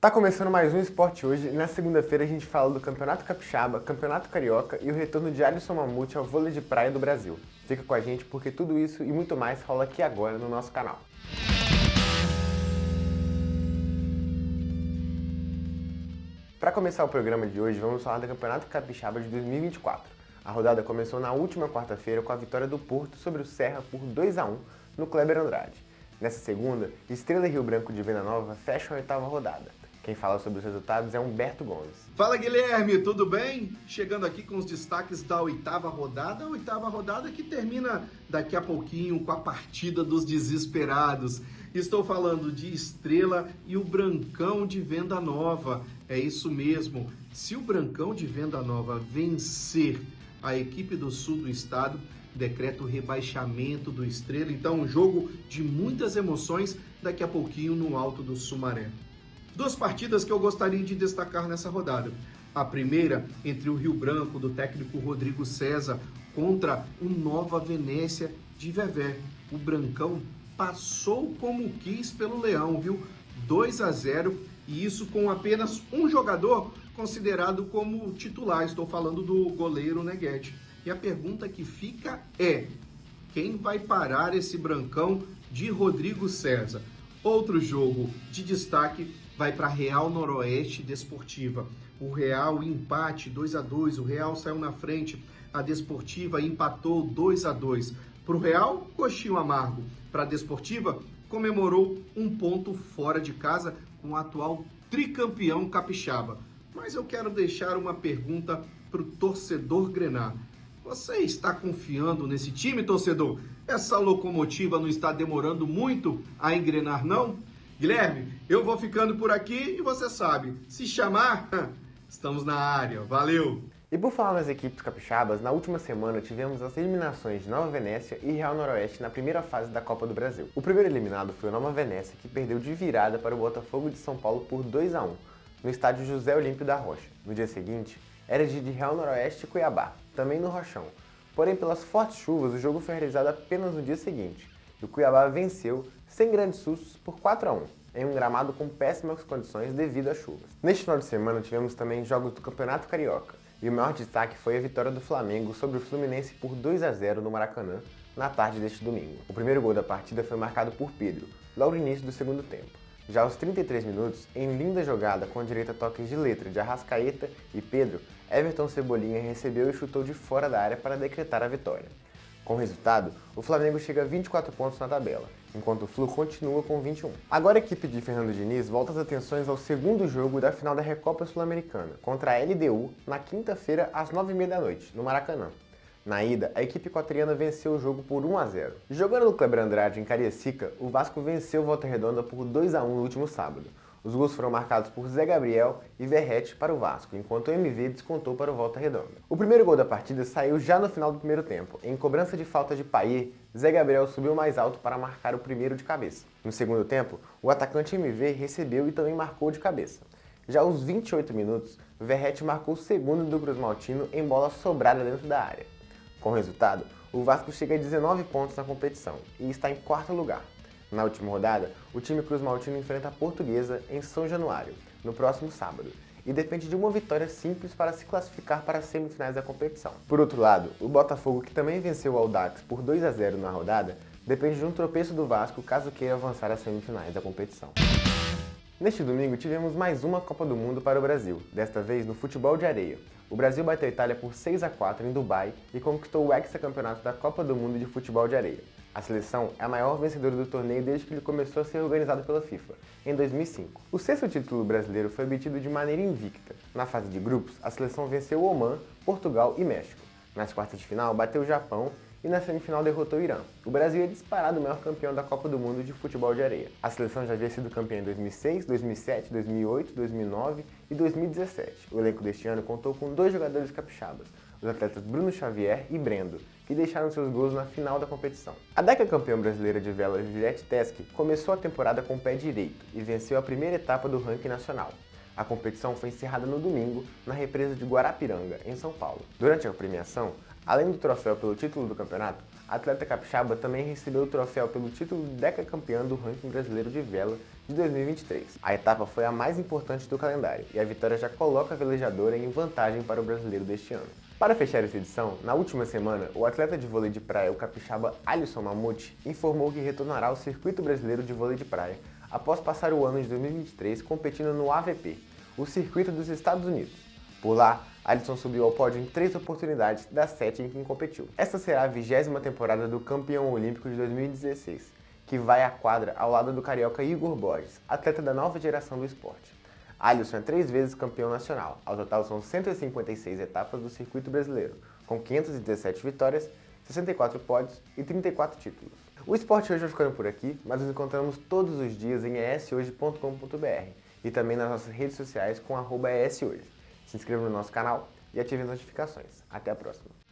Tá começando mais um Esporte Hoje e na segunda-feira a gente fala do Campeonato Capixaba, Campeonato Carioca e o retorno de Alisson Mamute ao vôlei de praia do Brasil. Fica com a gente porque tudo isso e muito mais rola aqui agora no nosso canal. Para começar o programa de hoje, vamos falar do Campeonato Capixaba de 2024. A rodada começou na última quarta-feira com a vitória do Porto sobre o Serra por 2-1 no Kleber Andrade. Nessa segunda, Estrela e Rio Branco de Venda Nova fecham a oitava rodada. Quem fala sobre os resultados é Humberto Gomes. Fala Guilherme, tudo bem? Chegando aqui com os destaques da oitava rodada. A oitava rodada que termina daqui a pouquinho com a partida dos desesperados. Estou falando de Estrela e o Brancão de Venda Nova. É isso mesmo. Se o Brancão de Venda Nova vencer a equipe do sul do estado, decreta o rebaixamento do Estrela. Então, um jogo de muitas emoções daqui a pouquinho no Alto do Sumaré. Duas partidas que eu gostaria de destacar nessa rodada. A primeira, entre o Rio Branco, do técnico Rodrigo César, contra o Nova Venécia de Vevé. O Brancão passou como quis pelo Leão, viu? 2-0, e isso com apenas um jogador considerado como titular. Estou falando do goleiro Neguete. E a pergunta que fica é: quem vai parar esse Brancão de Rodrigo César? Outro jogo de destaque vai para Real Noroeste Desportiva. O Real empate 2-2, o Real saiu na frente, a Desportiva empatou 2-2. Para o Real, coxinho amargo. Para a Desportiva, comemorou um ponto fora de casa com o atual tricampeão capixaba. Mas eu quero deixar uma pergunta para o torcedor grená. Você está confiando nesse time, torcedor? Essa locomotiva não está demorando muito a engrenar, não? Guilherme, eu vou ficando por aqui e você sabe, se chamar, estamos na área. Valeu! E por falar nas equipes capixabas, na última semana tivemos as eliminações de Nova Venécia e Real Noroeste na primeira fase da Copa do Brasil. O primeiro eliminado foi o Nova Venécia, que perdeu de virada para o Botafogo de São Paulo por 2-1, no estádio José Olímpio da Rocha. No dia seguinte, era de Real Noroeste e Cuiabá, também no Rochão. Porém, pelas fortes chuvas, o jogo foi realizado apenas no dia seguinte. E o Cuiabá venceu, sem grandes sustos, por 4-1, em um gramado com péssimas condições devido às chuvas. Neste final de semana tivemos também jogos do Campeonato Carioca, e o maior destaque foi a vitória do Flamengo sobre o Fluminense por 2-0 no Maracanã, na tarde deste domingo. O primeiro gol da partida foi marcado por Pedro, logo no início do segundo tempo. Já aos 33 minutos, em linda jogada com direita toques de letra de Arrascaeta e Pedro, Everton Cebolinha recebeu e chutou de fora da área para decretar a vitória. Com o resultado, o Flamengo chega a 24 pontos na tabela, enquanto o Flu continua com 21. Agora a equipe de Fernando Diniz volta as atenções ao segundo jogo da final da Recopa Sul-Americana, contra a LDU, na quinta-feira às 9h30 da noite, no Maracanã. Na ida, a equipe equatoriana venceu o jogo por 1-0. Jogando no Kleber Andrade, em Cariacica, o Vasco venceu o Volta Redonda por 2-1 no último sábado. Os gols foram marcados por Zé Gabriel e Verrete para o Vasco, enquanto o MV descontou para o Volta Redonda. O primeiro gol da partida saiu já no final do primeiro tempo. Em cobrança de falta de Payet, Zé Gabriel subiu mais alto para marcar o primeiro de cabeça. No segundo tempo, o atacante MV recebeu e também marcou de cabeça. Já aos 28 minutos, Verrete marcou o segundo do Cruz Maltino em bola sobrada dentro da área. Com o resultado, o Vasco chega a 19 pontos na competição e está em quarto lugar. Na última rodada, o time Cruz Maltino enfrenta a Portuguesa em São Januário, no próximo sábado, e depende de uma vitória simples para se classificar para as semifinais da competição. Por outro lado, o Botafogo, que também venceu o Audax por 2-0 na rodada, depende de um tropeço do Vasco caso queira avançar às semifinais da competição. Neste domingo tivemos mais uma Copa do Mundo para o Brasil, desta vez no futebol de areia. O Brasil bateu a Itália por 6-4 em Dubai e conquistou o hexacampeonato da Copa do Mundo de futebol de areia. A seleção é a maior vencedora do torneio desde que ele começou a ser organizado pela FIFA, em 2005. O sexto título brasileiro foi obtido de maneira invicta. Na fase de grupos, a seleção venceu o Omã, Portugal e México. Nas quartas de final, bateu o Japão e na semifinal derrotou o Irã. O Brasil é disparado o maior campeão da Copa do Mundo de futebol de areia. A seleção já havia sido campeã em 2006, 2007, 2008, 2009 e 2017. O elenco deste ano contou com 2 jogadores capixabas, os atletas Bruno Xavier e Brendo, que deixaram seus gols na final da competição. A decacampeã brasileira de vela Juliette Teschi começou a temporada com o pé direito e venceu a primeira etapa do ranking nacional. A competição foi encerrada no domingo, na represa de Guarapiranga, em São Paulo. Durante a premiação, além do troféu pelo título do campeonato, A atleta capixaba também recebeu o troféu pelo título de decacampeã do ranking brasileiro de vela de 2023. A etapa foi a mais importante do calendário e a vitória já coloca a velejadora em vantagem para o brasileiro deste ano. Para fechar essa edição, na última semana, o atleta de vôlei de praia, o capixaba Alisson Mamute, informou que retornará ao circuito brasileiro de vôlei de praia após passar o ano de 2023 competindo no AVP, o circuito dos Estados Unidos. Por lá, Alisson subiu ao pódio em 3 oportunidades das 7 em que competiu. Esta será a 20ª temporada do campeão olímpico de 2016, que vai à quadra ao lado do carioca Igor Borges, atleta da nova geração do esporte. Alisson é 3 vezes campeão nacional, ao total são 156 etapas do circuito brasileiro, com 517 vitórias, 64 pódios e 34 títulos. O esporte hoje vai ficando por aqui, mas nos encontramos todos os dias em eshoje.com.br e também nas nossas redes sociais com @eshoje. Se inscreva no nosso canal e ative as notificações. Até a próxima!